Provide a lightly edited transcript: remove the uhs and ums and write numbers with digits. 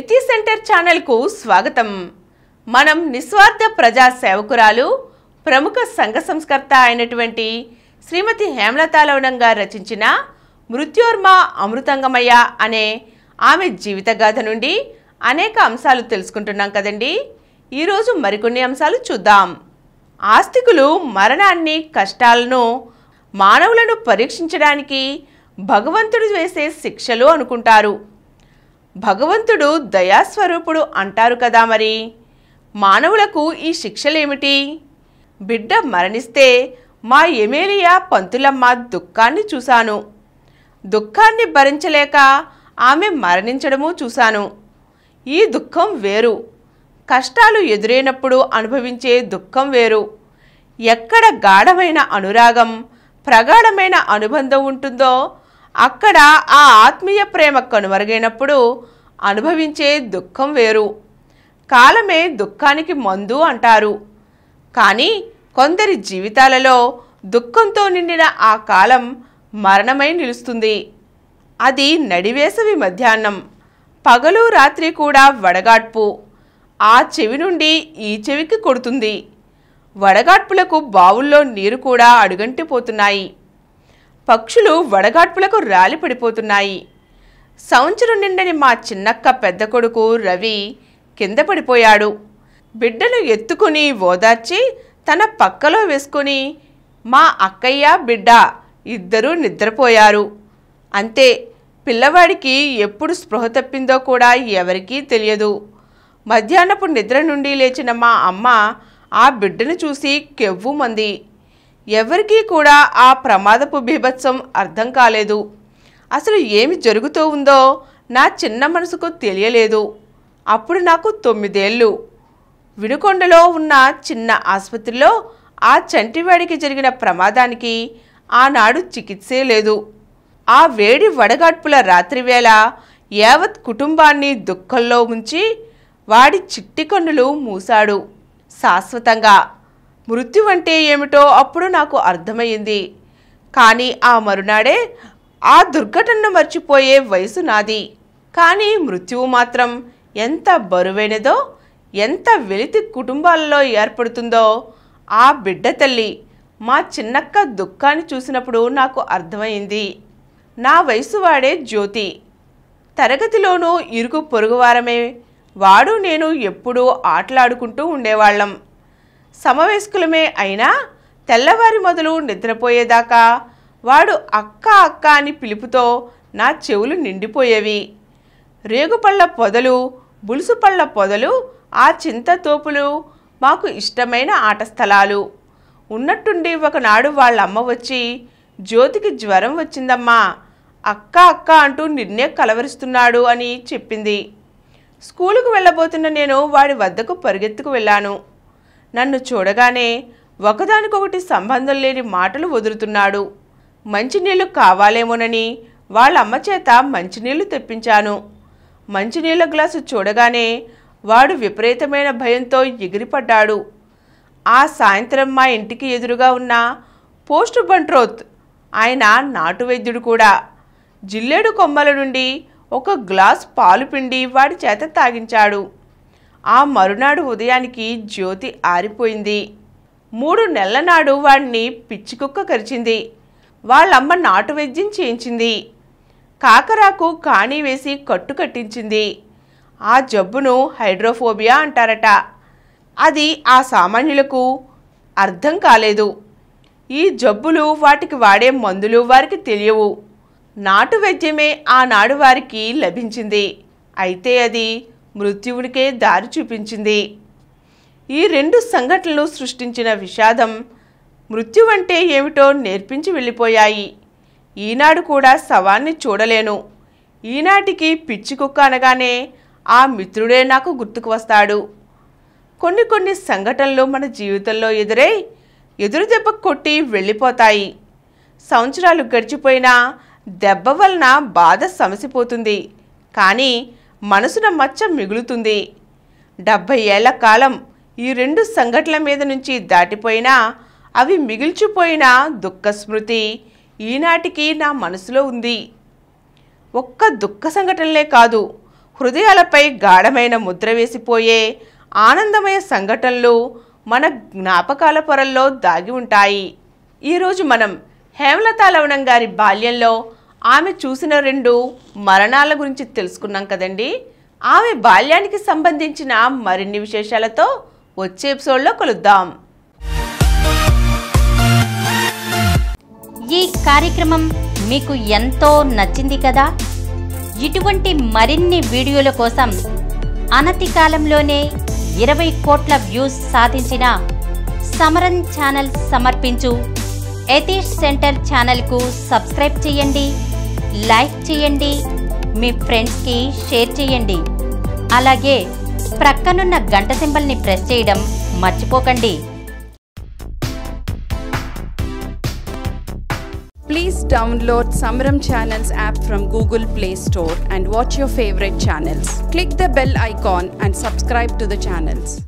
ఎథి centre channel కు స్వాగతం। మనం నిస్వార్థ ప్రజా సేవకురాలు ప్రముఖ సంఘ సంస్కర్త అయినటువంటి శ్రీమతి హేమలతాలవనం గారు రచించిన మృత్యోర్మ అమృతంగమయ అనే ఆమె జీవిత గాథ నుండి అనేక అంశాలు తెలుసుకుంటున్నాం కదండి। ఈ రోజు మరికొన్ని అంశాలు చూద్దాం। ఆస్తికులు మరణాన్ని కష్టాలను మానవులను పరీక్షించడానికి భగవంతుడు వేసే శిక్షలు అనుకుంటారు। భగవంతుడు దయాస్వరూపుడు అంటారు కదా, మరి మానవులకు ఈ శిక్షలేమిటి? బిడ్డ మరణిస్తే మా ఎమేలియా పంతులమ్మ దుఃఖాన్ని చూశాను। దుఃఖాన్ని భరించలేక ఆమె మరణించడము చూశాను। ఈ దుఃఖం వేరు, కష్టాలు ఎదురైనప్పుడు అనుభవించే దుఃఖం వేరు। ఎక్కడ గాఢమైన అనురాగం, ప్రగాఢమైన అనుబంధం ఉంటుందో అక్కడ ఆ ఆత్మీయ ప్రేమ కనుమరుగైనప్పుడు అనుభవించే దుఃఖం వేరు। కాలమే దుఃఖానికి మందు అంటారు, కానీ కొందరి జీవితాలలో దుఃఖంతో నిండిన ఆ కాలం మరణమై నిలుస్తుంది। అది నడివేసవి మధ్యాహ్నం, పగలు రాత్రి కూడా వడగాడ్పు ఆ చెవి నుండి ఈ చెవికి కొడుతుంది। వడగాడ్పులకు బావుల్లో నీరు కూడా అడుగంటిపోతున్నాయి। పక్షులు వడగాడ్పులకు రాలి పడిపోతున్నాయి। సంవత్సరం నిండని మా చిన్నక్క పెద్ద కొడుకు రవి కింద పడిపోయాడు। బిడ్డను ఎత్తుకుని ఓదార్చి తన పక్కలో వేసుకుని మా అక్కయ్య బిడ్డ ఇద్దరూ నిద్రపోయారు। అంతే, పిల్లవాడికి ఎప్పుడు స్పృహ తప్పిందో కూడా ఎవరికీ తెలియదు। మధ్యాహ్నపు నిద్ర నుండి లేచిన మా అమ్మ ఆ బిడ్డను చూసి కెవ్వుమంది। ఎవరికీ కూడా ఆ ప్రమాదపు బీభత్సం అర్థం కాలేదు। అసలు ఏమి జరుగుతూ ఉందో నా చిన్న మనసుకు తెలియలేదు। అప్పుడు నాకు 9 ఏళ్ళు। వినుకొండలో ఉన్న చిన్న ఆసుపత్రిలో ఆ చంటివాడికి జరిగిన ప్రమాదానికి ఆనాడు చికిత్సే లేదు। ఆ వేడి వడగాడ్పుల రాత్రివేళ యావత్ కుటుంబాన్ని దుఃఖంలో ఉంచి వాడి చిట్టి కన్నులు మూశాడు శాశ్వతంగా। మృత్యు అంటే ఏమిటో అప్పుడు నాకు అర్థమైంది, కానీ ఆ మరునాడే ఆ దుర్ఘటనను మర్చిపోయే వయసు నాది। కానీ మృత్యువు మాత్రం ఎంత బరువైనదో, ఎంత వెలితి కుటుంబాలలో ఏర్పడుతుందో ఆ బిడ్డ తల్లి మా చిన్నక్క దుఃఖాన్ని చూసినప్పుడు నాకు అర్థమైంది। నా వయసు వాడే జ్యోతి, తరగతిలోనూ ఇరుగు పొరుగువారమే వాడు నేను ఎప్పుడూ ఆటలాడుకుంటూ ఉండేవాళ్ళం। సమవయస్కులమే అయినా తెల్లవారి మొదలు నిద్రపోయేదాకా వాడు అక్క అక్క అని పిలుపుతో నా చెవులు నిండిపోయేవి। రేగుపళ్ళ పొదలు, బులుసుపళ్ళ పొదలు, ఆ చింతతోపులు మాకు ఇష్టమైన ఆట స్థలాలు। ఉన్నట్టుండి ఒకనాడు వాళ్ళమ్మ వచ్చి, జ్యోతికి జ్వరం వచ్చిందమ్మా, అక్క అక్క అంటూ నిన్నే కలవరిస్తున్నాడు అని చెప్పింది। స్కూలుకు వెళ్ళబోతున్న నేను వాడి వద్దకు పరిగెత్తుకు వెళ్ళాను। నన్ను చూడగానే ఒకదానికొకటి సంబంధం లేని మాటలు వదులుతున్నాడు। మంచినీళ్ళు కావాలేమోనని వాళ్ళమ్మ చేత మంచినీళ్లు తెప్పించాను। మంచినీళ్ళ గ్లాసు చూడగానే వాడు విపరీతమైన భయంతో ఎగిరిపడ్డాడు। ఆ సాయంత్రం మా ఇంటికి ఎదురుగా ఉన్న పోస్ట్ బంట్రోత్ ఆయన నాటు వైద్యుడు కూడా జిల్లేడు కొమ్మల నుండి ఒక గ్లాస్ పాలు పిండి వాడి చేత తాగించాడు। ఆ మరునాడు ఉదయానికి జ్యోతి ఆరిపోయింది। 3 నెలల నాడు వాడిని పిచ్చికుక్క కరిచింది। వాళ్ళమ్మ నాటు వైద్యం చేయించింది, కాకరాకు కాణీ వేసి కట్టు కట్టించింది। ఆ జబ్బును హైడ్రోఫోబియా అంటారట। అది ఆ సామాన్యులకు అర్థం కాలేదు। ఈ జబ్బులు, వాటికి వాడే మందులు వారికి తెలియవు। నాటు వైద్యమే ఆనాడు వారికి లభించింది, అయితే అది మృత్యువునికే దారి చూపించింది। ఈ 2 సంఘటనలు సృష్టించిన విషాదం మృత్యువంటే ఏమిటో నేర్పించి వెళ్ళిపోయాయి। ఈనాడు కూడా శవాన్ని చూడలేను। ఈనాటికి పిచ్చి కుక్క అనగానే ఆ మిత్రుడే నాకు గుర్తుకు వస్తాడు। కొన్ని సంఘటనలు మన జీవితంలో ఎదురు దెబ్బ కొట్టి వెళ్ళిపోతాయి। సంవత్సరాలు గడిచిపోయినా దెబ్బ వలన బాధ సమసిపోతుంది, కానీ మనసున మచ్చ మిగులుతుంది। 70 ఏళ్ల కాలం ఈ 2 సంఘటనల మీద నుంచి దాటిపోయినా అవి మిగిల్చిపోయిన దుఃఖ స్మృతి ఈనాటికి నా మనసులో ఉంది। ఒక్క దుఃఖ సంఘటనలే కాదు, హృదయాలపై గాఢమైన ముద్ర వేసిపోయే ఆనందమయ సంఘటనలు మన జ్ఞాపకాల పొరల్లో దాగి ఉంటాయి. ఈరోజు మనం హేమలత లవణం గారి బాల్యంలో ఆమె చూసిన 2 మరణాల గురించి తెలుసుకున్నాం కదండి. ఆమె బాల్యానికి సంబంధించిన మరిన్ని విశేషాలతో వచ్చే ఎపిసోడ్లో కలుద్దాం. ఈ కార్యక్రమం మీకు ఎంతో నచ్చింది కదా. ఇటువంటి మరిన్ని వీడియోల కోసం అనతి కాలంలోనే 20 కోట్ల వ్యూస్ సాధించిన సమరన్ ఛానల్ సమర్పించు యతీష్ సెంటర్ ఛానల్కు సబ్స్క్రైబ్ చేయండి, లైక్ చేయండి, మీ ఫ్రెండ్స్కి షేర్ చేయండి. అలాగే ప్రక్కనున్న గంట సింబల్ని ప్రెస్ చేయడం మర్చిపోకండి. Please download Samaram Channels app from Google Play Store and watch your favorite channels. Click the bell icon and subscribe to the channels.